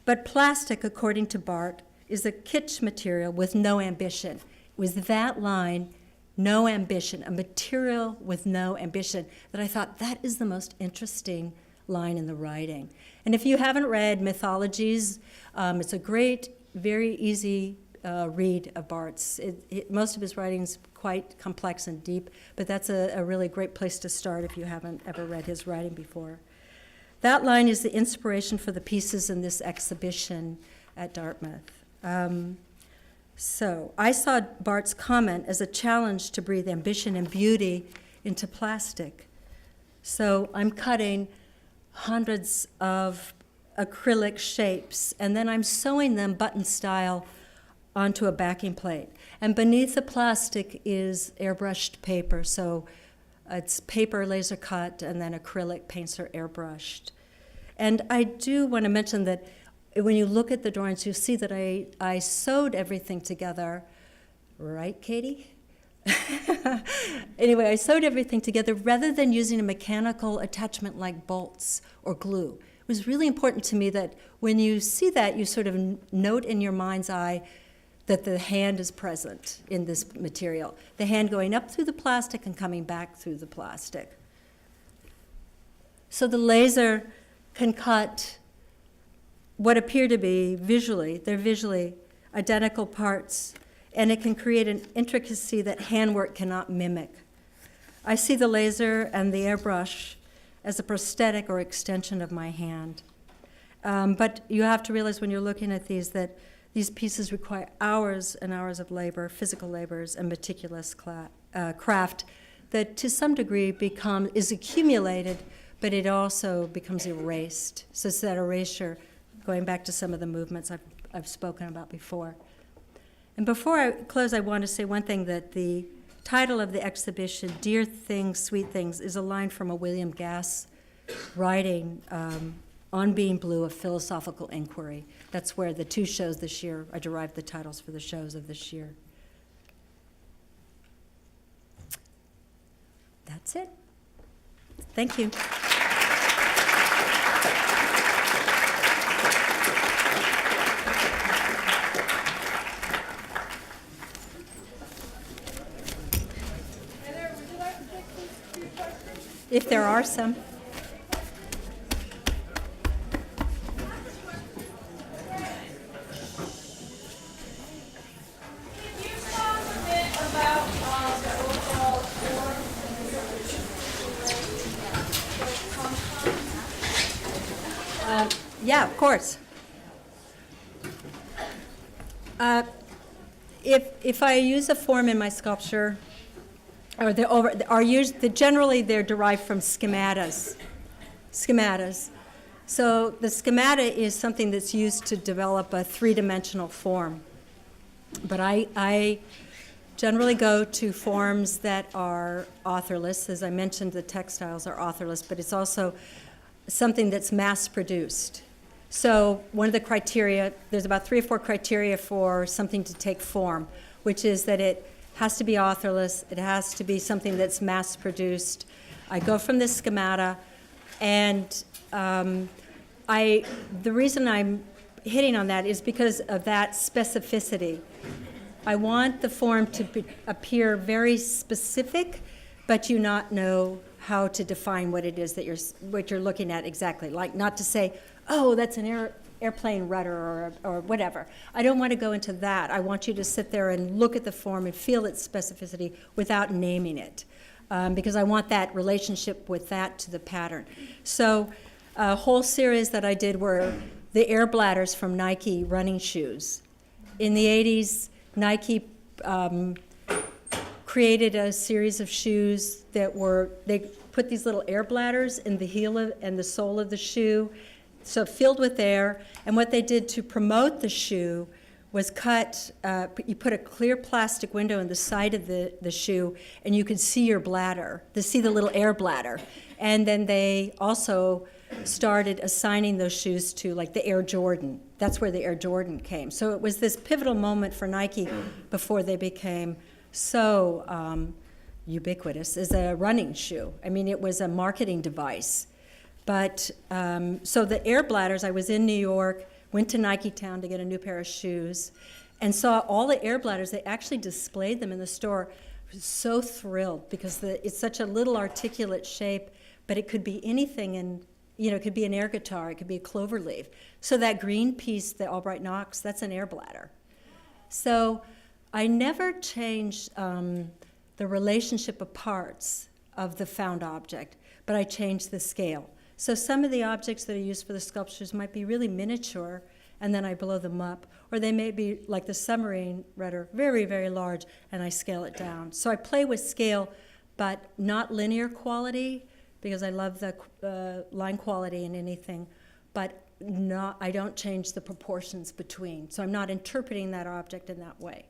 But plastic, according to Barthes, is a kitsch material with no ambition. It was that line, no ambition, a material with no ambition, that I thought that is the most interesting line in the writing. And if you haven't read Mythologies, it's a great, very easy read of Barthes. Most of his writing is quite complex and deep, but that's a really great place to start if you haven't ever read his writing before. That line is the inspiration for the pieces in this exhibition at Dartmouth. So I saw Barthes' comment as a challenge to breathe ambition and beauty into plastic. So I'm cutting hundreds of acrylic shapes, and then I'm sewing them button style onto a backing plate. And beneath the plastic is airbrushed paper, so it's paper laser cut, and then acrylic paints are airbrushed. And I do want to mention that when you look at the drawings, you'll see that I sewed everything together, right, Katie? Anyway, I sewed everything together rather than using a mechanical attachment like bolts or glue. It was really important to me that when you see that, you sort of note in your mind's eye that the hand is present in this material. The hand going up through the plastic and coming back through the plastic. So the laser can cut what appear to be they're visually identical parts, and it can create an intricacy that handwork cannot mimic. I see the laser and the airbrush as a prosthetic or extension of my hand. But you have to realize when you're looking at these that these pieces require hours and hours of labor, physical labors, and meticulous craft that to some degree is accumulated, but it also becomes erased. So it's that erasure, going back to some of the movements I've spoken about before. And before I close, I want to say one thing, that the title of the exhibition, Dear Things, Sweet Things, is a line from a William Gass writing, On Being Blue, a Philosophical Inquiry. That's where the 2 shows this year, I derived the titles for the shows of this year. That's it. Thank you. If there are some. Yeah, of course. If I use a form in my sculpture, or are used, generally they're derived from schematas. Schematas. So the schemata is something that's used to develop a three-dimensional form. But I generally go to forms that are authorless. As I mentioned, the textiles are authorless, but it's also something that's mass-produced. So one of the criteria, there's about 3 or 4 criteria for something to take form, which is that it has to be authorless, it has to be something that's mass-produced. I go from this schemata, and the reason I'm hitting on that is because of that specificity. I want the form to appear very specific, but you not know how to define what it is that you're looking at exactly. Like not to say, oh, that's an airplane rudder or whatever. I don't want to go into that. I want you to sit there and look at the form and feel its specificity without naming it, because I want that relationship with that to the pattern. So a whole series that I did were the air bladders from Nike running shoes. In the 80s, Nike created a series of shoes they put these little air bladders in the heel and the sole of the shoe, so filled with air. And what they did to promote the shoe was you put a clear plastic window in the side of the shoe, and you could see your bladder, see the little air bladder. And then they also started assigning those shoes to like the Air Jordan. That's where the Air Jordan came. So it was this pivotal moment for Nike before they became so ubiquitous as a running shoe. I mean, it was a marketing device. But so the air bladders, I was in New York, went to Nike Town to get a new pair of shoes, and saw all the air bladders. They actually displayed them in the store. I was so thrilled because it's such a little articulate shape, but it could be anything, and it could be an air guitar, it could be a clover leaf. So that green piece, the Albright Knox, that's an air bladder. So I never changed the relationship of parts of the found object, but I changed the scale. So some of the objects that are used for the sculptures might be really miniature, and then I blow them up, or they may be like the submarine rudder, very, very large, and I scale it down. So I play with scale, but not linear quality, because I love the line quality in anything, but I don't change the proportions between. So I'm not interpreting that object in that way.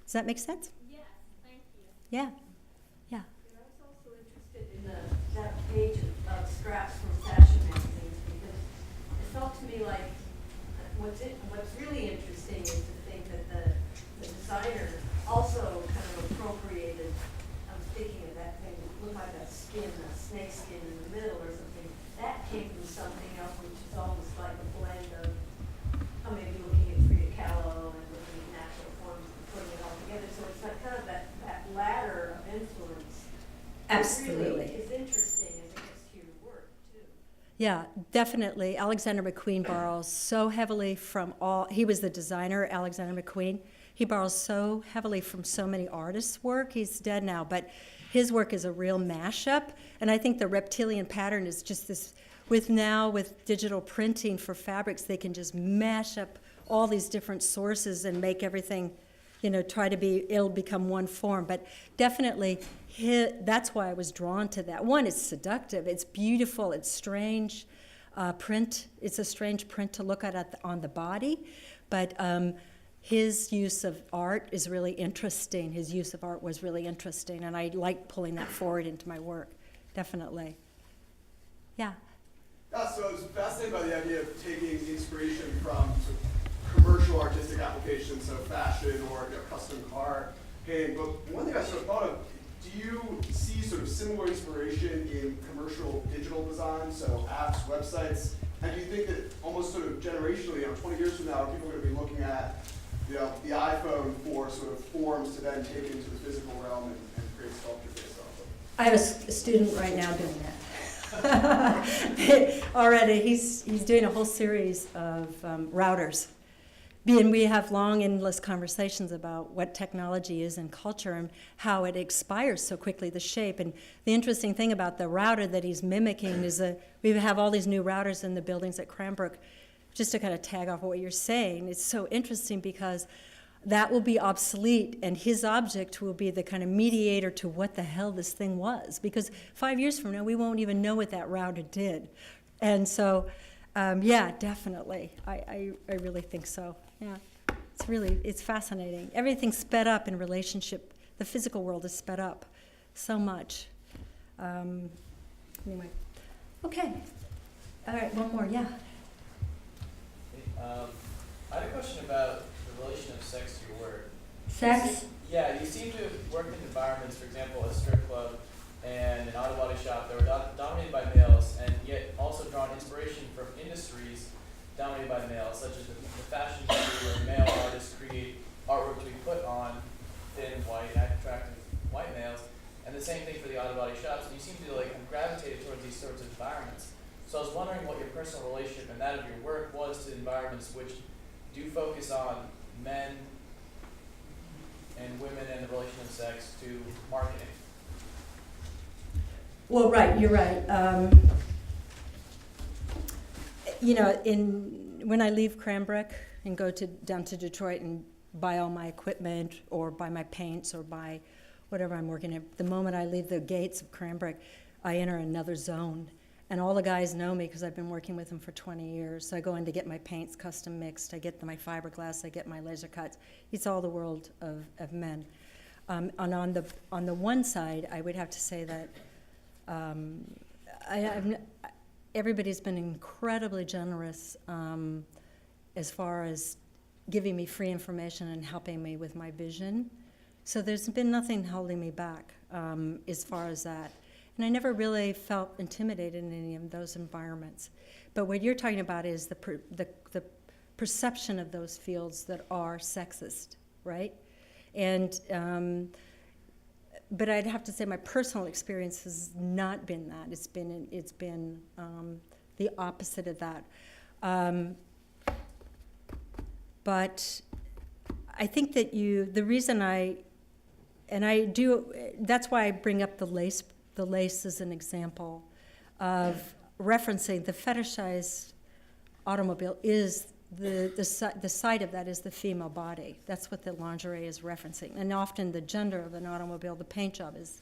Does that make sense? Yes, thank you. Yeah. Yeah. And I was also interested in that page of scraps from fashion magazines, because it felt to me like what's really interesting is to think that the designer also kind of appropriated. I'm thinking of that thing that looked like a snake skin in the middle or something. That came from something else, which is almost like a blend of maybe looking at Frida Kahlo and looking at natural forms and putting it all together. So it's like kind of that ladder of influence. Absolutely. Really is interesting as it gets to your work, too. Yeah, definitely. Alexander McQueen borrows so heavily from he was the designer, Alexander McQueen. He borrows so heavily from so many artists' work. He's dead now, but his work is a real mashup. And I think the reptilian pattern is just this, with digital printing for fabrics, they can just mash up all these different sources and make everything, it'll become one form. But definitely, that's why I was drawn to that. One, it's seductive, it's beautiful, it's strange print. It's a strange print to look at on the body, but his use of art is really interesting. His use of art was really interesting, and I like pulling that forward into my work, definitely. Yeah. Yeah, so I was fascinated by the idea of taking inspiration from sort of commercial artistic applications, so fashion or custom car painting. But one thing I sort of thought of, do you see sort of similar inspiration in commercial digital design, so apps, websites? And do you think that almost sort of generationally, 20 years from now, people are going to be looking at the iPhone for sort of forms to then take into the physical realm and create sculpture based off of? I have a student right now doing that. Already, he's doing a whole series of routers. And we have long, endless conversations about what technology is in culture and how it expires so quickly, the shape. And the interesting thing about the router that he's mimicking is we have all these new routers in the buildings at Cranbrook. Just to kind of tag off what you're saying, it's so interesting because that will be obsolete, and his object will be the kind of mediator to what the hell this thing was. Because 5 years from now, we won't even know what that router did. And so, yeah, definitely. I really think so. Yeah, it's fascinating. Everything's sped up in relationship. The physical world is sped up so much. Anyway, okay. All right, one more, yeah. I had a question about the relation of sex to your work. Sex? Yeah, you seem to have worked in environments, for example, a strip club and an auto body shop that were dominated by males, and yet also drawn inspiration from industries dominated by males, such as the fashion industry, where male artists create artwork to be put on thin, white, attractive white males, and the same thing for the auto body shops. And you seem to have gravitated towards these sorts of environments. So I was wondering what your personal relationship and that of your work was to environments which do focus on men and women and the relation of sex to marketing. Well, right, you're right. When I leave Cranbrook and go down to Detroit and buy all my equipment or buy my paints or buy whatever I'm working at, the moment I leave the gates of Cranbrook, I enter another zone. And all the guys know me because I've been working with them for 20 years. So I go in to get my paints custom mixed, I get my fiberglass, I get my laser cuts. It's all the world of men. And on the one side, I would have to say that everybody's been incredibly generous as far as giving me free information and helping me with my vision. So there's been nothing holding me back as far as that. And I never really felt intimidated in any of those environments. But what you're talking about is the perception of those fields that are sexist, right? And but I'd have to say my personal experience has not been that. It's been the opposite of that. But I think that the reason that's why I bring up the lace as an example of referencing the fetishized automobile is the side of that is the female body. That's what the lingerie is referencing. And often the gender of an automobile, the paint job is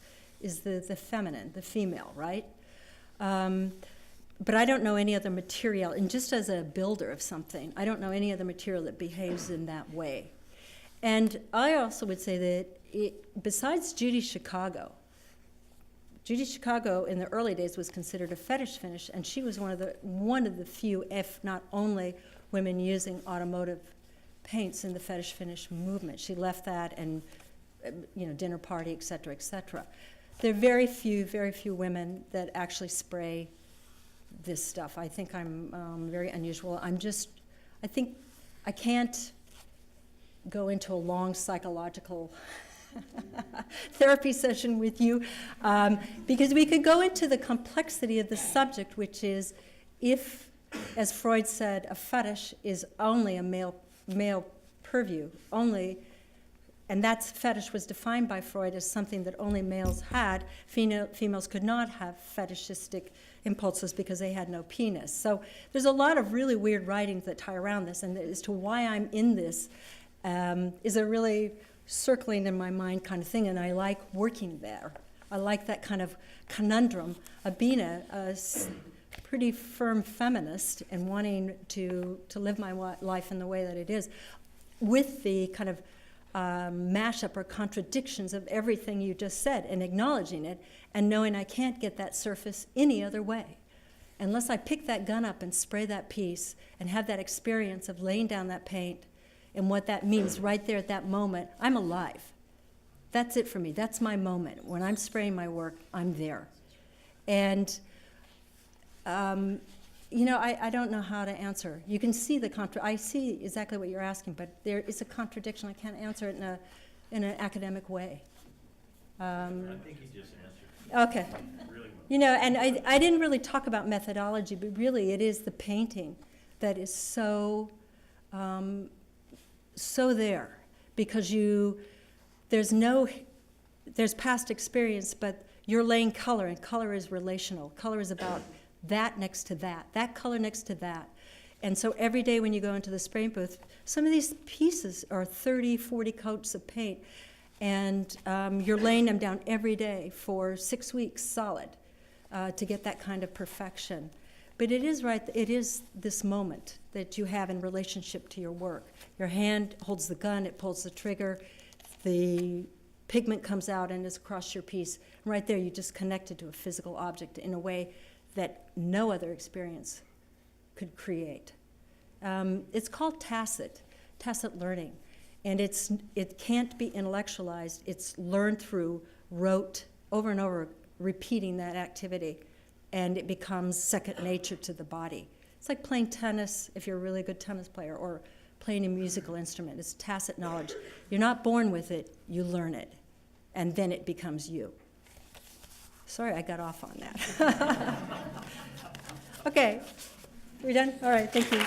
the feminine, the female, right? But I don't know any other material, and just as a builder of something, I don't know any other material that behaves in that way. And I also would say that besides Judy Chicago in the early days was considered a fetish finish, and she was one of the few, if not only, women using automotive paints in the fetish finish movement. She left that and, dinner party, et cetera, et cetera. There are very few women that actually spray this stuff. I think I'm very unusual. I think I can't go into a long psychological therapy session with you, because we could go into the complexity of the subject, which is if, as Freud said, a fetish is only a male purview, only, and that fetish was defined by Freud as something that only males had. Females could not have fetishistic impulses because they had no penis. So there's a lot of really weird writings that tie around this, and as to why I'm in this is a really circling in my mind kind of thing, and I like working there. I like that kind of conundrum of being a pretty firm feminist and wanting to live my life in the way that it is, with the kind of mashup or contradictions of everything you just said, and acknowledging it, and knowing I can't get that surface any other way. Unless I pick that gun up and spray that piece and have that experience of laying down that paint and what that means right there at that moment, I'm alive. That's it for me. That's my moment. When I'm spraying my work, I'm there. And, I don't know how to answer. You can see I see exactly what you're asking, but there is a contradiction. I can't answer it in an academic way. I think he just answered. Okay. Really well. And I didn't really talk about methodology, but really it is the painting that is so there, because there's past experience, but you're laying color, and color is relational. Color is about that next to that color next to that. And so every day when you go into the spraying booth, some of these pieces are 30, 40 coats of paint, and you're laying them down every day for 6 weeks solid to get that kind of perfection. But it is this moment that you have in relationship to your work. Your hand holds the gun, it pulls the trigger, the pigment comes out and is across your piece. And right there, you just connected to a physical object in a way that no other experience could create. It's called tacit learning. And it can't be intellectualized. It's learned through rote, over and over, repeating that activity. And it becomes second nature to the body. It's like playing tennis, if you're a really good tennis player, or playing a musical instrument. It's tacit knowledge. You're not born with it, you learn it. And then it becomes you. Sorry, I got off on that. Okay, we done? All right, thank you.